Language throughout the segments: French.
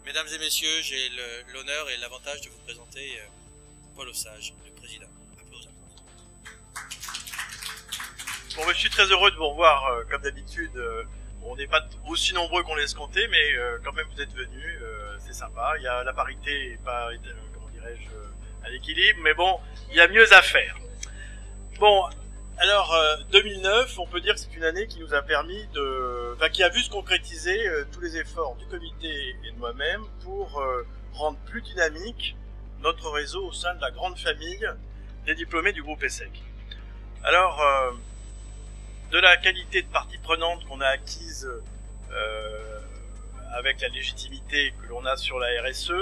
Mesdames et messieurs, j'ai l'honneur et l'avantage de vous présenter Paul Osage, le président. Applaudissements. Bon, je suis très heureux de vous revoir, comme d'habitude. On n'est pas aussi nombreux qu'on l'escomptait, mais quand même vous êtes venus, c'est sympa. Il y a la parité, pas, comment dirais-je, à l'équilibre, mais bon, il y a mieux à faire. Bon, alors 2009, on peut dire que c'est une année qui nous a permis qui a vu se concrétiser tous les efforts du comité et de moi-même pour rendre plus dynamique notre réseau au sein de la grande famille des diplômés du groupe ESSEC. Alors, de la qualité de partie prenante qu'on a acquise avec la légitimité que l'on a sur la RSE,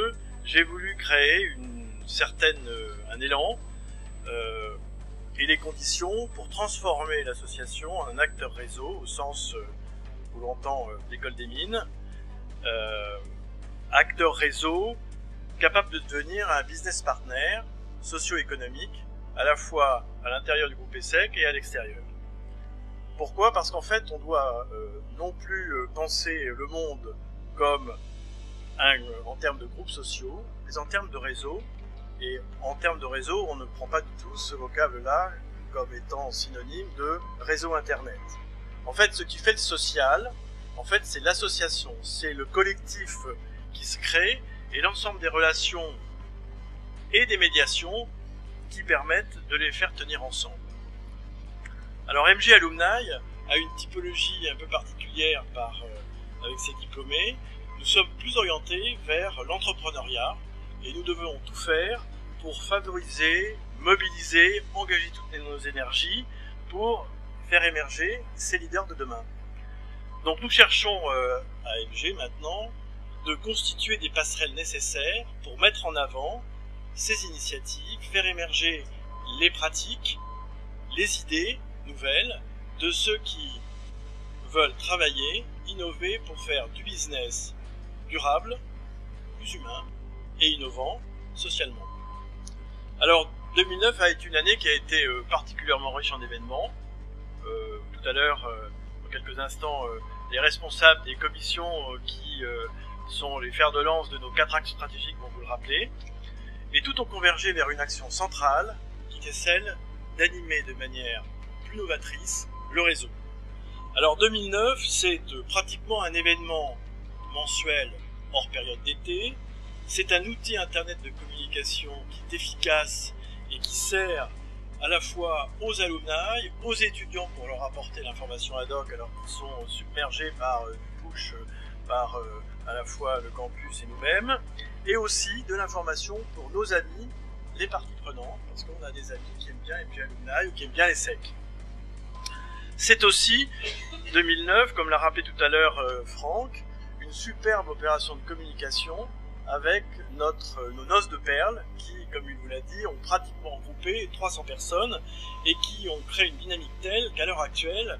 j'ai voulu créer un élan et les conditions pour transformer l'association en un acteur réseau au sens où l'on entend l'école des mines, acteur réseau capable de devenir un business partner socio-économique à la fois à l'intérieur du groupe ESSEC et à l'extérieur. Pourquoi? Parce qu'en fait on doit non plus penser le monde comme en termes de groupes sociaux, mais en termes de réseau. Et en termes de réseau, on ne prend pas du tout ce vocable-là comme étant synonyme de réseau Internet. En fait, ce qui fait le social, en fait, c'est l'association, c'est le collectif qui se crée et l'ensemble des relations et des médiations qui permettent de les faire tenir ensemble. Alors, MG Alumni a une typologie un peu particulière avec ses diplômés. Nous sommes plus orientés vers l'entrepreneuriat et nous devons tout faire pour favoriser, mobiliser, engager toutes nos énergies pour faire émerger ces leaders de demain. Donc nous cherchons à MG maintenant de constituer des passerelles nécessaires pour mettre en avant ces initiatives, faire émerger les pratiques, les idées nouvelles de ceux qui veulent travailler, innover pour faire du business durable, plus humain et innovant socialement. Alors 2009 a été une année qui a été particulièrement riche en événements. Tout à l'heure, dans quelques instants, les responsables des commissions qui sont les fers de lance de nos 4 axes stratégiques vont vous le rappeler. Et tout ont convergé vers une action centrale qui était celle d'animer de manière plus novatrice le réseau. Alors 2009, c'est pratiquement un événement mensuel hors période d'été. C'est un outil internet de communication qui est efficace et qui sert à la fois aux alumni, aux étudiants pour leur apporter l'information ad hoc alors qu'ils sont submergés par du push, par à la fois le campus et nous-mêmes, et aussi de l'information pour nos amis, les parties prenantes, parce qu'on a des amis qui aiment bien MG Alumni ou qui aiment bien l'ESSEC. C'est aussi, 2009, comme l'a rappelé tout à l'heure Franck, une superbe opération de communication avec nos noces de perles qui, comme il vous l'a dit, ont pratiquement regroupé 300 personnes et qui ont créé une dynamique telle qu'à l'heure actuelle,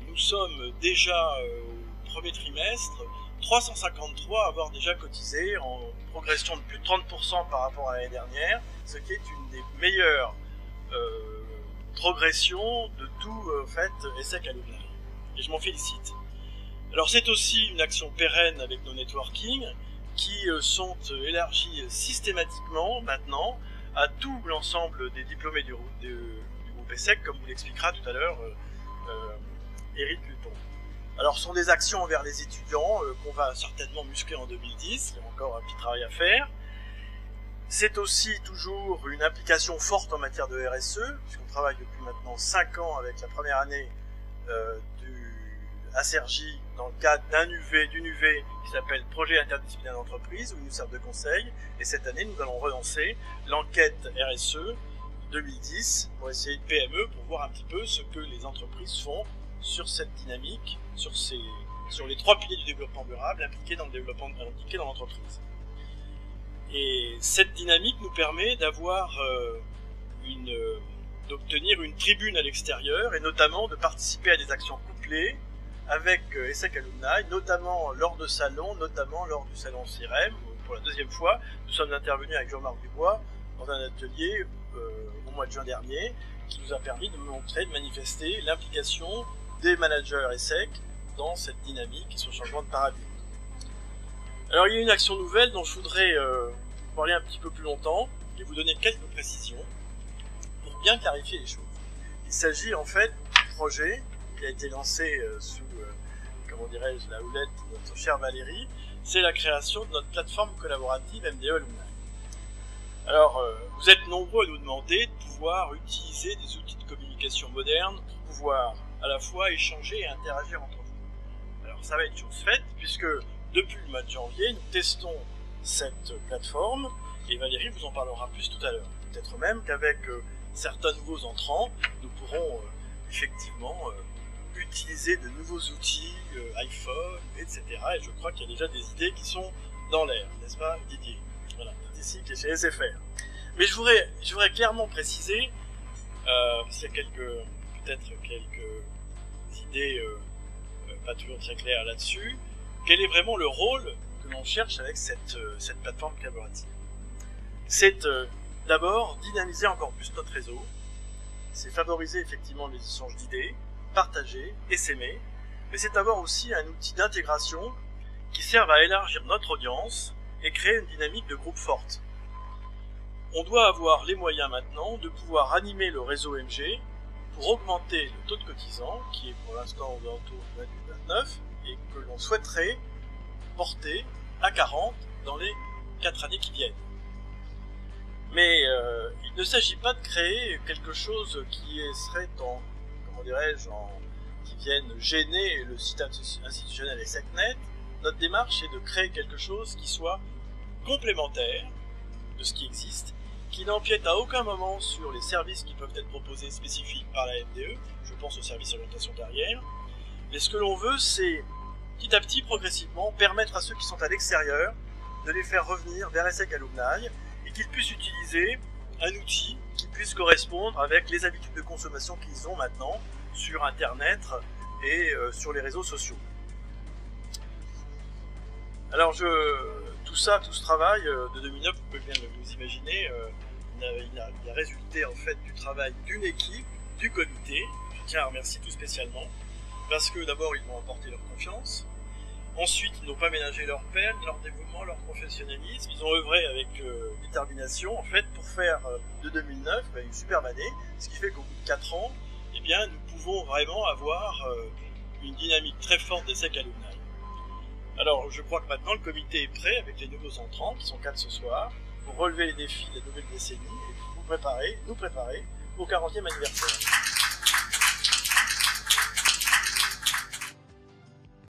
nous sommes déjà au premier trimestre 353 à avoir déjà cotisé en progression de plus de 30% par rapport à l'année dernière, ce qui est une des meilleures progressions de tout ESSEC Alumni. Et je m'en félicite. Alors c'est aussi une action pérenne avec nos networking qui sont élargis systématiquement maintenant à tout l'ensemble des diplômés du groupe ESSEC, comme vous l'expliquera tout à l'heure Éric Luton. Alors ce sont des actions envers les étudiants qu'on va certainement muscler en 2010, il y a encore un petit travail à faire. C'est aussi toujours une implication forte en matière de RSE, puisqu'on travaille depuis maintenant 5 ans avec la première année du ASERGI dans le cadre d'une UV qui s'appelle Projet interdisciplinaire d'entreprise, où ils nous servent de conseil. Et cette année, nous allons relancer l'enquête RSE 2010 pour essayer de PME, pour voir un petit peu ce que les entreprises font sur cette dynamique, sur les 3 piliers du développement durable impliqués dans l'entreprise. Et cette dynamique nous permet d'obtenir une tribune à l'extérieur et notamment de participer à des actions couplées avec ESSEC Alumni, notamment lors de salons, notamment lors du salon CIREM. Pour la 2e fois, nous sommes intervenus avec Jean-Marc Dubois dans un atelier au mois de juin dernier qui nous a permis de montrer, de manifester l'implication des managers ESSEC dans cette dynamique et ce changement de paradigme. Alors il y a une action nouvelle dont je voudrais vous parler un petit peu plus longtemps et vous donner quelques précisions pour bien clarifier les choses. Il s'agit en fait du projet qui a été lancé sous, comment dirais-je, la houlette de notre chère Valérie. C'est la création de notre plateforme collaborative MDE Alumni. Alors, vous êtes nombreux à nous demander de pouvoir utiliser des outils de communication modernes pour pouvoir à la fois échanger et interagir entre vous. Alors, ça va être chose faite, puisque depuis le mois de janvier, nous testons cette plateforme, et Valérie vous en parlera plus tout à l'heure. Peut-être même qu'avec certains nouveaux entrants, nous pourrons effectivement utiliser de nouveaux outils, iPhone, etc. Et je crois qu'il y a déjà des idées qui sont dans l'air, n'est-ce pas Didier? Voilà, ici qui est chez SFR. Mais je voudrais clairement préciser, parce qu'il y a peut-être quelques idées pas toujours très claires là-dessus, quel est vraiment le rôle que l'on cherche avec cette plateforme collaborative. C'est d'abord dynamiser encore plus notre réseau, c'est favoriser effectivement les échanges d'idées, partager et s'aimer, mais c'est avoir aussi un outil d'intégration qui serve à élargir notre audience et créer une dynamique de groupe forte. On doit avoir les moyens maintenant de pouvoir animer le réseau MG pour augmenter le taux de cotisants, qui est pour l'instant aux alentours de 28-29, et que l'on souhaiterait porter à 40 dans les 4 années qui viennent. Mais il ne s'agit pas de créer quelque chose qui serait comment dirais-je, qui vienne gêner le site institutionnel et SecNet. Notre démarche est de créer quelque chose qui soit complémentaire de ce qui existe, qui n'empiète à aucun moment sur les services qui peuvent être proposés spécifiques par la MDE, je pense aux services d'orientation carrière, mais ce que l'on veut, c'est petit à petit, progressivement, permettre à ceux qui sont à l'extérieur de les faire revenir vers ESSEC Alumni et qu'ils puissent utiliser un outil qui puisse correspondre avec les habitudes de consommation qu'ils ont maintenant sur Internet et sur les réseaux sociaux. Alors tout ce travail de 2009, vous pouvez bien vous imaginer, il a résulté en fait du travail d'une équipe, du comité. Je tiens à remercier tout spécialement, parce que d'abord ils m'ont apporté leur confiance, ensuite ils n'ont pas ménagé leur peine, leur dévouement, leur professionnalisme, ils ont œuvré avec détermination en fait pour faire de 2009 une superbe année, ce qui fait qu'au bout de 4 ans, eh bien, nous pouvons vraiment avoir une dynamique très forte d'ESSEC Alumni. Alors, je crois que maintenant, le comité est prêt avec les nouveaux entrants, qui sont 4 ce soir, pour relever les défis de la nouvelle décennie et pour nous préparer au 40e anniversaire.